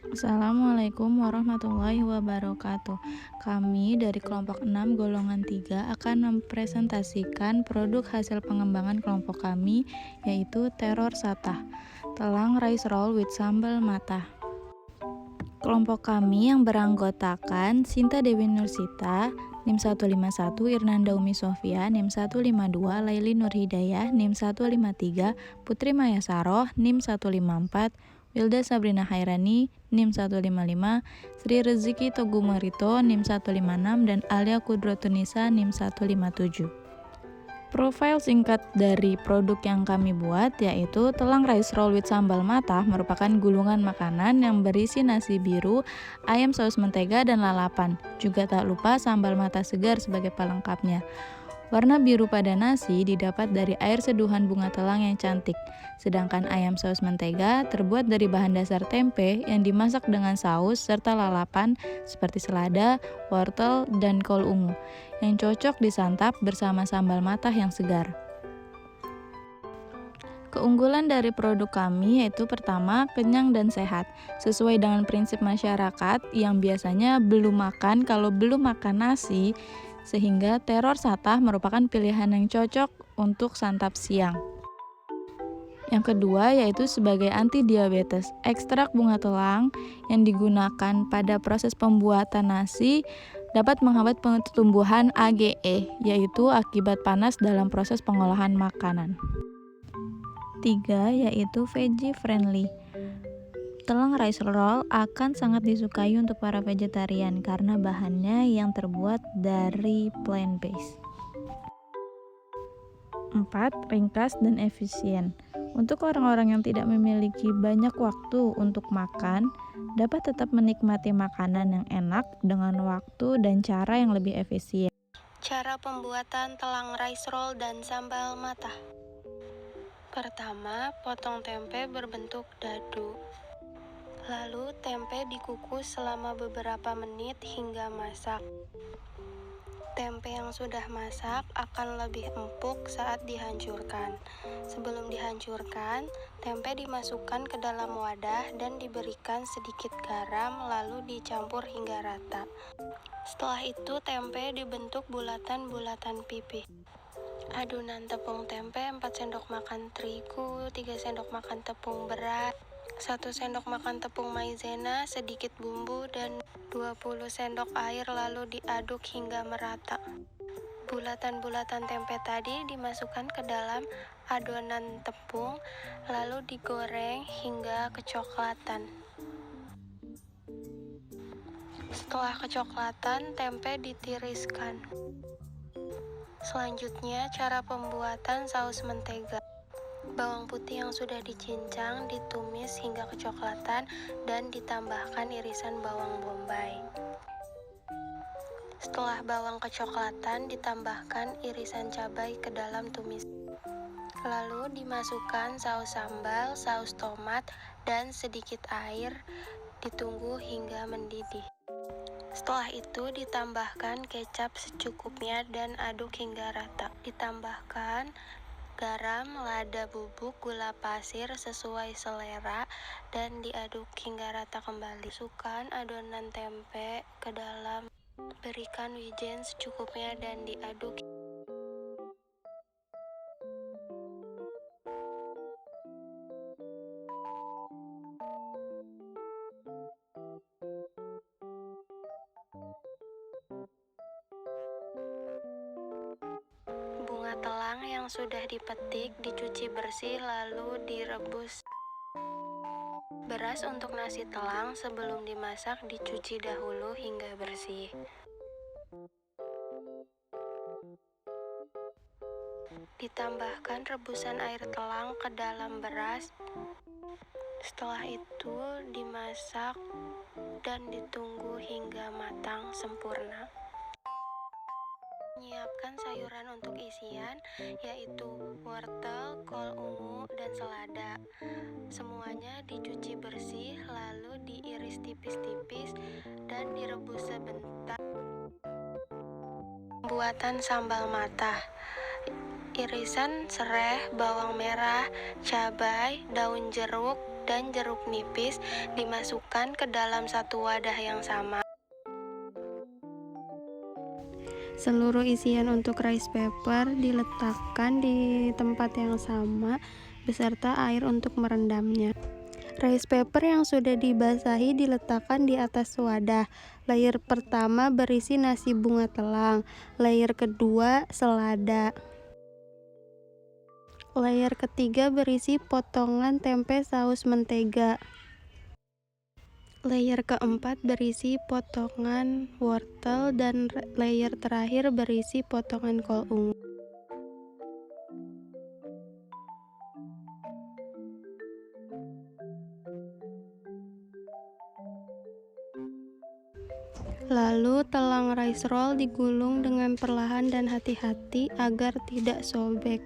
Assalamualaikum warahmatullahi wabarakatuh. Kami dari kelompok 6 golongan 3 akan mempresentasikan produk hasil pengembangan kelompok kami, yaitu teror satah, telang rice roll with sambal matah. Kelompok kami yang beranggotakan Sinta Dewi Nursita, NIM 151, Irnanda Umi Sofia, NIM 152, Laili Nurhidayah, NIM 153, Putri Maya Saroh, NIM 154, Wilda Sabrina Hairani, NIM 155, Sri Rezeki Togumarito, NIM 156, dan Alia Kudrotunisa, NIM 157. Profil singkat dari produk yang kami buat yaitu telang rice roll with sambal matah merupakan gulungan makanan yang berisi nasi biru, ayam saus mentega, dan lalapan. Juga tak lupa sambal matah segar sebagai pelengkapnya. Warna biru pada nasi didapat dari air seduhan bunga telang yang cantik, sedangkan ayam saus mentega terbuat dari bahan dasar tempe yang dimasak dengan saus serta lalapan seperti selada, wortel, dan kol ungu, yang cocok disantap bersama sambal matah yang segar. Keunggulan dari produk kami yaitu pertama, kenyang dan sehat. Sesuai dengan prinsip masyarakat yang biasanya belum makan kalau belum makan nasi, sehingga teror satah merupakan pilihan yang cocok untuk santap siang. Yang kedua yaitu sebagai anti diabetes. Ekstrak bunga telang yang digunakan pada proses pembuatan nasi dapat menghambat pertumbuhan AGE, yaitu akibat panas dalam proses pengolahan makanan. 3. Yaitu veggie friendly. Telang rice roll akan sangat disukai untuk para vegetarian karena bahannya yang terbuat dari plant based. 4. Ringkas dan efisien. Untuk orang-orang yang tidak memiliki banyak waktu untuk makan, dapat tetap menikmati makanan yang enak dengan waktu dan cara yang lebih efisien. Cara pembuatan telang rice roll dan sambal matah. Pertama, potong tempe berbentuk dadu. Lalu tempe dikukus selama beberapa menit hingga masak. Tempe yang sudah masak akan lebih empuk saat dihancurkan. Sebelum dihancurkan, tempe dimasukkan ke dalam wadah dan diberikan sedikit garam lalu dicampur hingga rata. Setelah itu tempe dibentuk bulatan-bulatan pipih. Adonan tepung tempe 4 sendok makan terigu, 3 sendok makan tepung beras, 1 sendok makan tepung maizena, sedikit bumbu, dan 20 sendok air lalu diaduk hingga merata. Bulatan-bulatan tempe tadi dimasukkan ke dalam adonan tepung lalu digoreng hingga kecoklatan. Setelah kecoklatan, tempe ditiriskan. Selanjutnya, cara pembuatan saus mentega. Bawang putih yang sudah dicincang ditumis hingga kecoklatan dan ditambahkan irisan bawang bombay. Setelah bawang kecoklatan, ditambahkan irisan cabai ke dalam tumis. Lalu dimasukkan saus sambal, saus tomat, dan sedikit air, ditunggu hingga mendidih. Setelah itu ditambahkan kecap secukupnya dan aduk hingga rata. Ditambahkan garam, lada bubuk, gula pasir sesuai selera, dan diaduk hingga rata kembali. Masukkan adonan tempe ke dalam, berikan wijen secukupnya dan diaduk. Bunga telang yang sudah dipetik dicuci bersih lalu direbus. Beras untuk nasi telang sebelum dimasak dicuci dahulu hingga bersih. Ditambahkan rebusan air telang ke dalam beras. Setelah itu dimasak dan ditunggu hingga matang sempurna. Menyiapkan sayuran untuk isian, yaitu wortel, kol ungu, dan selada. Semuanya dicuci bersih, lalu diiris tipis-tipis dan direbus sebentar. Pembuatan sambal matah. Irisan serai, bawang merah, cabai, daun jeruk, dan jeruk nipis dimasukkan ke dalam satu wadah yang sama. Seluruh isian untuk rice paper diletakkan di tempat yang sama beserta air untuk merendamnya. Rice paper yang sudah dibasahi diletakkan di atas wadah. Layer pertama berisi nasi bunga telang, layer kedua selada. Layer ketiga berisi potongan tempe saus mentega. Layer keempat berisi potongan wortel dan layer terakhir berisi potongan kol ungu. Lalu telang rice roll digulung dengan perlahan dan hati-hati agar tidak sobek.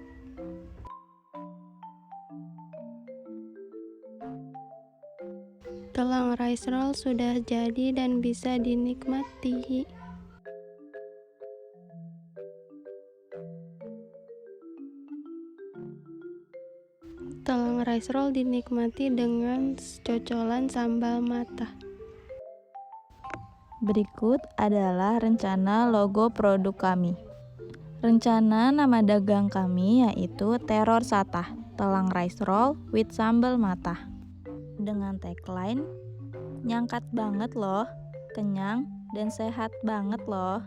Telang rice roll sudah jadi dan bisa dinikmati. Telang rice roll dinikmati dengan cocolan sambal matah. Berikut adalah rencana logo produk kami. Rencana nama dagang kami yaitu Teror Satah, Telang Rice Roll with Sambal Matah. Dengan tagline, nyangkat banget loh, kenyang dan sehat banget loh.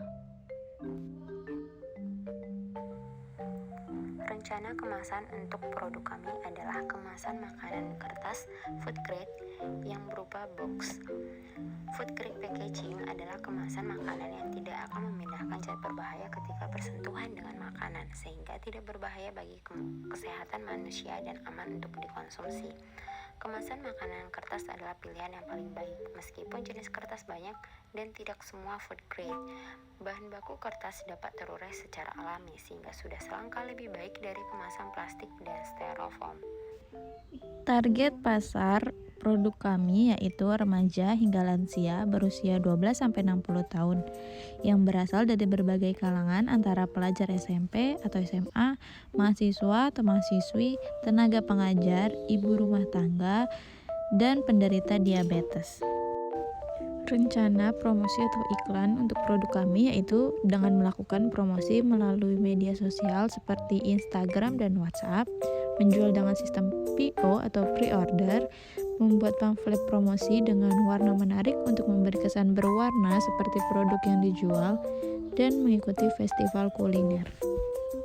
Rencana kemasan untuk produk kami adalah kemasan makanan kertas food grade yang berupa box. Food grade packaging adalah kemasan makanan yang tidak akan memindahkan zat berbahaya ketika bersentuhan dengan makanan, sehingga tidak berbahaya bagi kesehatan manusia dan aman untuk dikonsumsi. Kemasan makanan kertas adalah pilihan yang paling baik, meskipun jenis kertas banyak dan tidak semua food grade. Bahan baku kertas dapat terurai secara alami, sehingga sudah selangkah lebih baik dari kemasan plastik dan styrofoam. Target pasar produk kami yaitu remaja hingga lansia berusia 12-60 tahun yang berasal dari berbagai kalangan antara pelajar SMP atau SMA, mahasiswa atau mahasiswi, tenaga pengajar, ibu rumah tangga, dan penderita diabetes. Rencana promosi atau iklan untuk produk kami yaitu dengan melakukan promosi melalui media sosial seperti Instagram dan WhatsApp, menjual dengan sistem PO atau pre-order, membuat pamflet promosi dengan warna menarik untuk memberi kesan berwarna seperti produk yang dijual, dan mengikuti festival kuliner.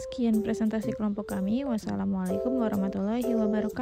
Sekian presentasi kelompok kami. Wassalamualaikum warahmatullahi wabarakatuh.